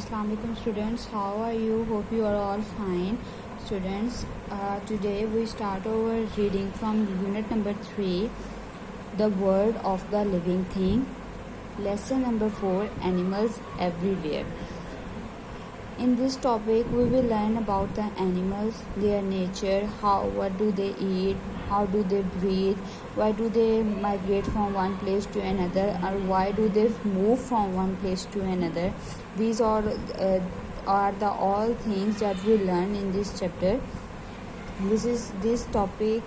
Assalamu alaikum students, how are you? Hope you are all fine. Students, today we start our reading from unit number 3, the world of the living thing. Lesson number 4, animals everywhere. In this topic we will learn about the animals, their nature, what do they eat, how do they breathe, why do they migrate from one place to another, or why do they move from one place to another. These are the all things that we learn in this chapter. This topic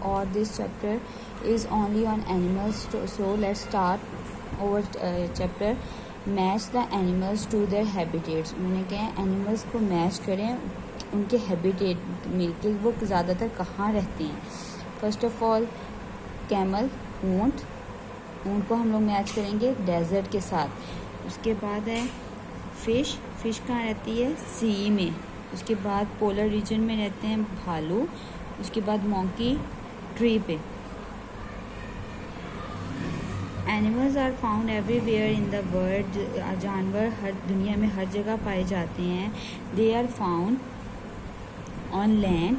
or this chapter is only on animals. So let's start our chapter. Match the animals to their habitats. मैंने कहा animals को match करें उनके habitat में कि वो ज़्यादातर कहाँ रहते हैं. फर्स्ट ऑफ ऑल कैमल, ऊँट को हम लोग मैच करेंगे डेजर्ट के साथ. उसके बाद है फ़िश कहाँ रहती है, सी में. उसके बाद पोलर रीजन में रहते हैं भालू. उसके बाद मॉन्की ट्री पे. Animals are found everywhere in the world. जानवर हर दुनिया में हर जगह पाए जाते हैं. They are found on land,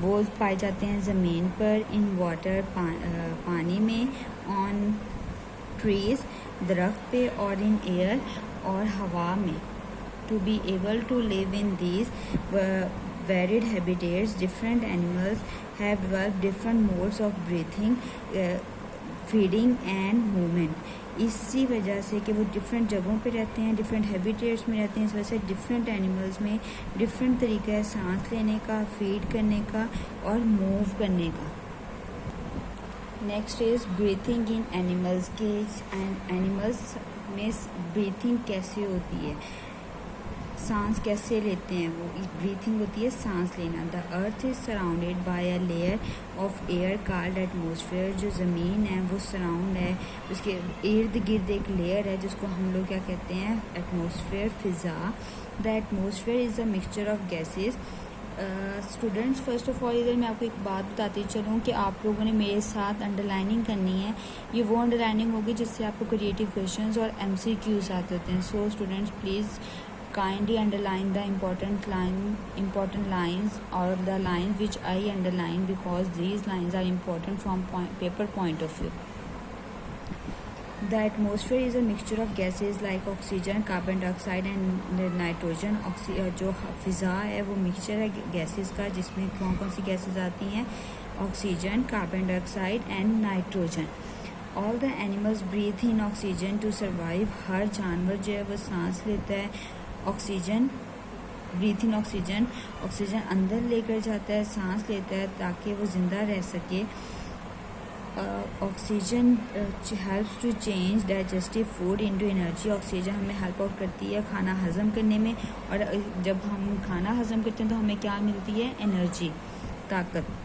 वो पाए जाते हैं ज़मीन पर. इन वाटर, पानी में. ऑन ट्रीज, दरख्त पे. और इन एयर, और हवा में. To be able to live in these varied habitats, different animals have developed different modes of breathing, feeding and movement. इसी वजह से कि वो डिफरेंट जगहों पे रहते हैं, डिफरेंट हैबिटेट्स में रहते हैं, इस वजह से डिफरेंट एनिमल्स में डिफरेंट तरीका है सांस लेने का, फीड करने का और मूव करने का. Next is breathing in animals. के एनिमल्स में ब्रीथिंग कैसे होती है, सांस कैसे लेते हैं वो. ब्रीथिंग होती है सांस लेना. The earth is surrounded by a layer of air called atmosphere. जो ज़मीन है वो सराउंड है, उसके इर्द गिर्द एक लेयर है जिसको हम लोग क्या कहते हैं, atmosphere, Fiza. The atmosphere is a mixture of gases. Students, first of all इधर मैं आपको एक बात बताती चलूँ कि आप लोगों ने मेरे साथ अंडरलाइनिंग करनी है. ये वो अंडरलाइनिंग होगी जिससे आपको क्रिएटिव क्वेश्चंस और MCQs आते होते हैं. So students please kindly underline the important lines or the lines which I underline, because these lines are important from paper point of view. The atmosphere is a mixture of gases like oxygen, carbon dioxide and nitrogen. जो फिज़ा है वो mixture है gases का, जिसमें कौन कौन सी gases आती हैं, oxygen, carbon dioxide and nitrogen. All the animals breathe in oxygen to survive. हर जानवर जो है वो सांस लेता है oxygen, breathe in oxygen. Oxygen अंदर लेकर जाता है, सांस लेता है ताकि वो ज़िंदा रह सके. Oxygen helps to change digestive food into energy. Oxygen हमें हेल्प आउट करती है खाना हज़म करने में, और जब हम खाना हज़म करते हैं तो हमें क्या मिलती है, एनर्जी, ताकत.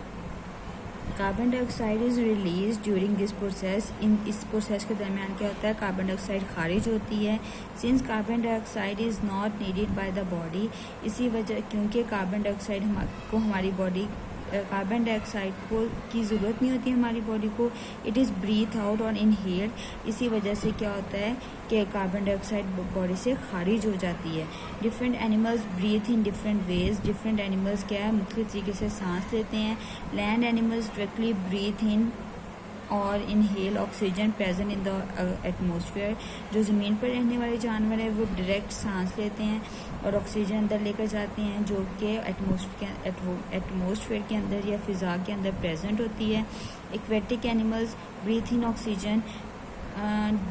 Carbon dioxide is release during this process. इस प्रोसेस के दरमियान क्या होता है, कार्बन डाइऑक्साइड खारिज होती है. Since carbon dioxide is not needed by the body. इसी वजह, क्योंकि कार्बन डाइऑक्साइड को हमारी बॉडी, कार्बन डाइऑक्साइड को की ज़रूरत नहीं होती हमारी बॉडी को. इट इज़ ब्रीथ आउट और इनहेल्ड. इसी वजह से क्या होता है कि कार्बन डाइऑक्साइड बॉडी से खारिज हो जाती है. Different animals breathe in different ways. Different animals क्या है, मुख्तलिफ तरीके से सांस लेते हैं. Land animals directly breathe in और inhale oxygen present in the atmosphere. जो ज़मीन पर रहने वाले जानवर हैं वो डायरेक्ट सांस लेते हैं और ऑक्सीजन अंदर लेकर जाते हैं, जो कि एटमॉस्फेयर के अंदर या फ़िज़ा के अंदर प्रेजेंट होती है. Aquatic animals breathe in oxygen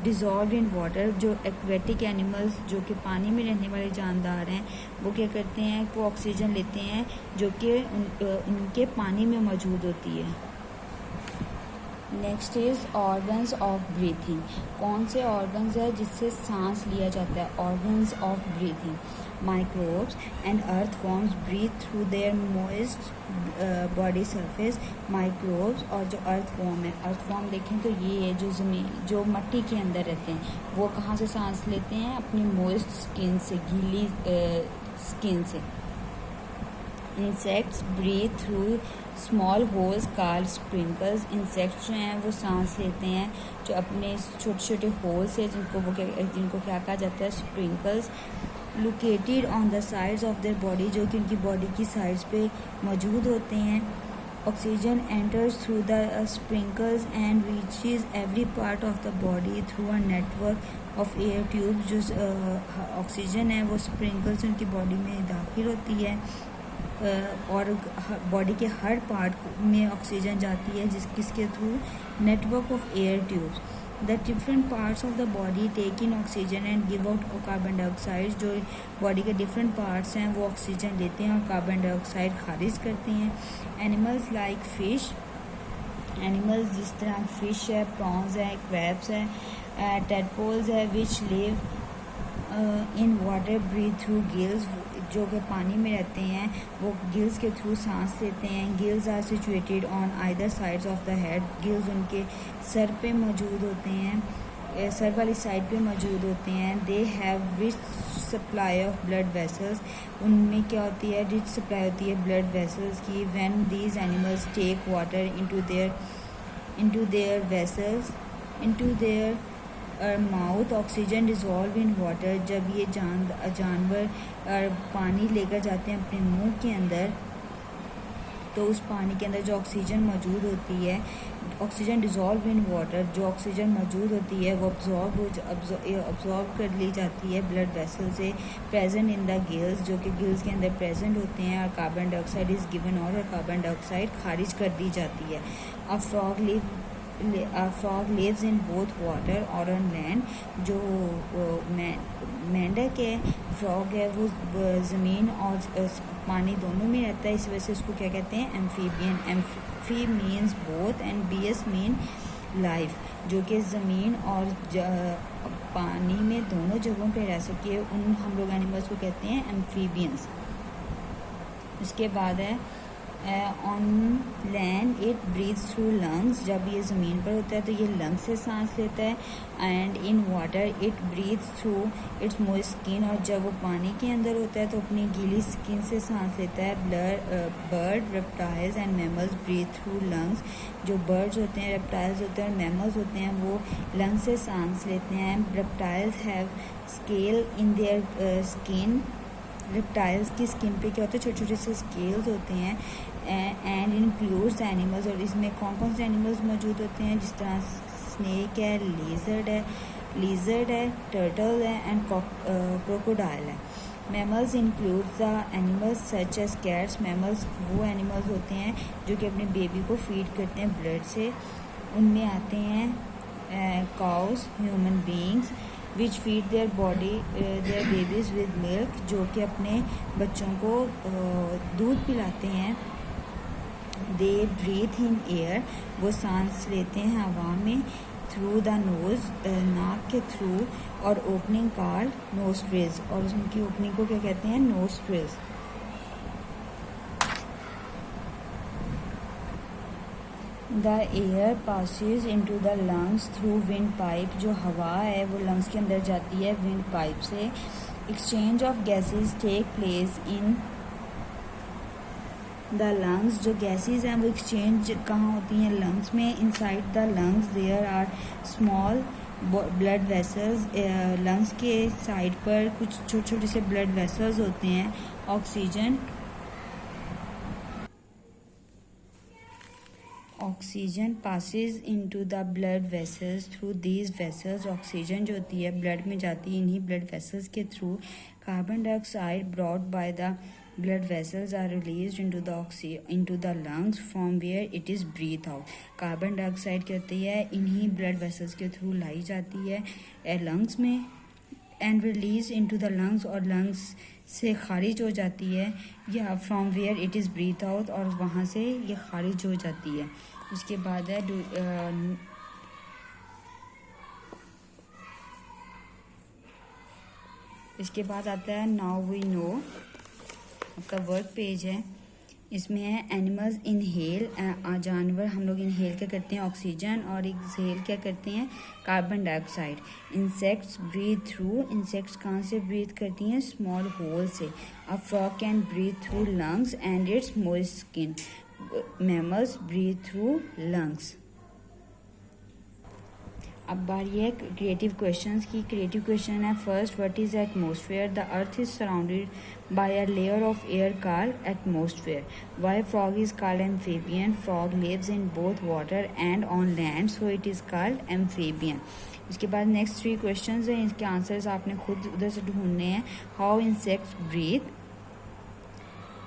dissolved in water. जो एक्वेटिक एनिमल्स जो कि पानी में रहने वाले जानदार हैं वो क्या करते हैं, वो ऑक्सीजन लेते हैं जो कि उनके पानी में मौजूद होती है. Next is organs of breathing. कौन से ऑर्गन्स है जिससे सांस लिया जाता है, organs of breathing. Microbes and earthworms breathe through their moist body surface. Microbes और जो अर्थवॉर्म है, अर्थवॉर्म देखें तो ये है जो ज़मीन, जो मिट्टी के अंदर रहते हैं, वो कहाँ से सांस लेते हैं, अपनी मोइस्ट स्किन से, गीली स्किन से. Insects breathe through small holes called sprinkles. Insects जो हैं वो सांस लेते हैं जो अपने छोटे छोटे होल से, जिनको क्या कहा जाता है, sprinkles. Located on the sides of their body, जो कि उनकी बॉडी की साइड्स पे मौजूद होते हैं। Oxygen enters through the sprinkles and reaches every part of the body through a network of air tube. जो ऑक्सीजन है वो स्प्रिंकल्स उनकी बॉडी में दाखिल होती है और बॉडी के हर पार्ट में ऑक्सीजन जाती है किसके थ्रू, network of air tubes. The different parts of the body take in oxygen and give out carbon dioxide. जो बॉडी के डिफरेंट पार्ट्स हैं वो ऑक्सीजन लेते हैं और कार्बन डाइऑक्साइड खारिज करते हैं। एनिमल्स लाइक फिश, एनिमल्स जिस तरह फिश है, प्रॉन्स है, क्रैब्स है, टेडपोल्स है, which live in water breathe through gills, जो कि पानी में रहते हैं वो गिल्स के थ्रू सांस लेते हैं। Gills are situated on either sides of the head. Gills उनके सर पे मौजूद होते हैं, सर वाली साइड पे मौजूद होते हैं। They have rich supply of blood vessels, उनमें क्या होती है, रिच सप्लाई होती है ब्लड वेसल्स की। When these animals take water into their vessels, into their mouth, oxygen dissolve in water. जब ये जानवर पानी लेकर जाते हैं अपने मुंह के अंदर, तो उस पानी के अंदर जो ऑक्सीजन मौजूद होती है, ऑक्सीजन डिज़ोल्व इन वाटर, जो ऑक्सीजन मौजूद होती है वो अब्जॉर्ब कर ली जाती है ब्लड वेसल से। प्रेजेंट इन द गिल्स, जो कि गिल्स के अंदर प्रेजेंट होते हैं, और कार्बन डाइऑक्साइड इज़ गिवन और कार्बन डाइऑक्साइड खारिज कर दी जाती है। A frog lives in both water और ऑन लैंड। जो मेंढक है, फ्रॉग है, वो ज़मीन और पानी दोनों में रहता है, इस वजह से उसको क्या कहते हैं, amphibian. Amphi means both and bios mean life, जो कि ज़मीन और पानी में दोनों जगहों पे रह सके, उन हम लोग एनिमल्स को कहते हैं एम्फीबियंस। उसके बाद है on land it breathes through lungs. जब ये ज़मीन पर होता है तो ये लंग्स से सांस लेता है। And in water it breathes through its moist skin, और जब वो पानी के अंदर होता है तो अपनी गीली स्किन से सांस लेता है। Bird, reptiles and mammals breathe through lungs. जो बर्ड्स होते हैं, रेप्टाइल्स होते हैं और मैमल्स होते हैं, वो लंग्स से सांस लेते हैं। Reptiles have scale in their skin. Reptiles की स्किन पे क्या होते हैं, छोटे छोटे से स्केल्स होते हैं। एंड इंक्लूड्स एनिमल्स, और इसमें कौन कौन से एनिमल्स मौजूद होते हैं, जिस तरह स्नेक है, लिजर्ड है, टर्टल है एंड क्रोकोडाइल है। Mammals include the animals such as cats. Mammals वो एनिमल्स होते हैं जो कि अपने बेबी को फीड करते हैं ब्लड से। उनमें आते हैं cows, human beings which feed there babies with milk, जो कि अपने बच्चों को दूध पिलाते हैं। दे ब्रीथ इन एयर, वो सांस लेते हैं हवा में। थ्रू द नोज, नाक के थ्रू, और ओपनिंग कॉल्ड नोस्ट्रिल्स, और उनकी ओपनिंग को क्या कहते हैं, nostrils. The air passes into the lungs through windpipe, जो हवा है वो लंग्स के अंदर जाती है विंड पाइप से। Exchange of gases take place in the lungs, जो गैसेस हैं वो एक्सचेंज कहाँ होती हैं, लंग्स में। Inside the lungs there are small blood vessels, lungs के साइड पर कुछ छोटे छोटे से ब्लड वेसल्स होते हैं। Oxygen passes into the blood vessels through these vessels, oxygen जो होती है ब्लड में जाती है इन्हीं ब्लड वेसल्स के through. Carbon dioxide brought by the blood vessels are released into the lungs from where it is breathed out। Carbon dioxide क्या होती है, इन्हीं ब्लड वेसल्स के थ्रू लाई जाती है लंग्स में, and release into the lungs, और लंग्स से खारिज हो जाती है, या from where it is breathe out, और वहाँ से ये खारिज हो जाती है। उसके बाद है इसके बाद आता है नाउ वी नो, आपका वर्क पेज है। इसमें है एनिमल्स इनहेल, जानवर हम लोग इनहेल क्या करते हैं, ऑक्सीजन, और एक्सहेल क्या करते हैं, carbon dioxide. Insects breathe through, insects कहाँ से ब्रीथ करती हैं, स्मॉल होल से। A frog can breathe through lungs and its moist skin. Mammals breathe through lungs. अब बारी है क्रिएटिव क्वेश्चंस की। क्रिएटिव क्वेश्चन है first, what is atmosphere? The earth is surrounded by a layer of air called atmosphere. Why frog is called amphibian? Frog lives in both water and on land, so it is called amphibian. इसके बाद next 3 questions हैं, इसके answers आपने खुद उधर से ढूंढने हैं। How insects breathe?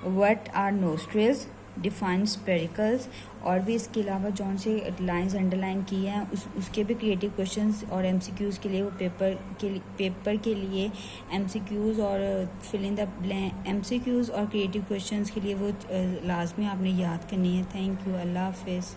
What are nostrils? Define spiracles. और भी इसके अलावा जौन से लाइंस अंडरलाइन की हैं उसके भी क्रिएटिव क्वेश्चंस और एमसीक्यूज़ के लिए वो पेपर के लिए एमसीक्यूज़ और फिल इन द एमसीक्यूज़ और क्रिएटिव क्वेश्चंस के लिए वो लाजमी आपने याद करनी है। Thank you. अल्लाह हाफिज़।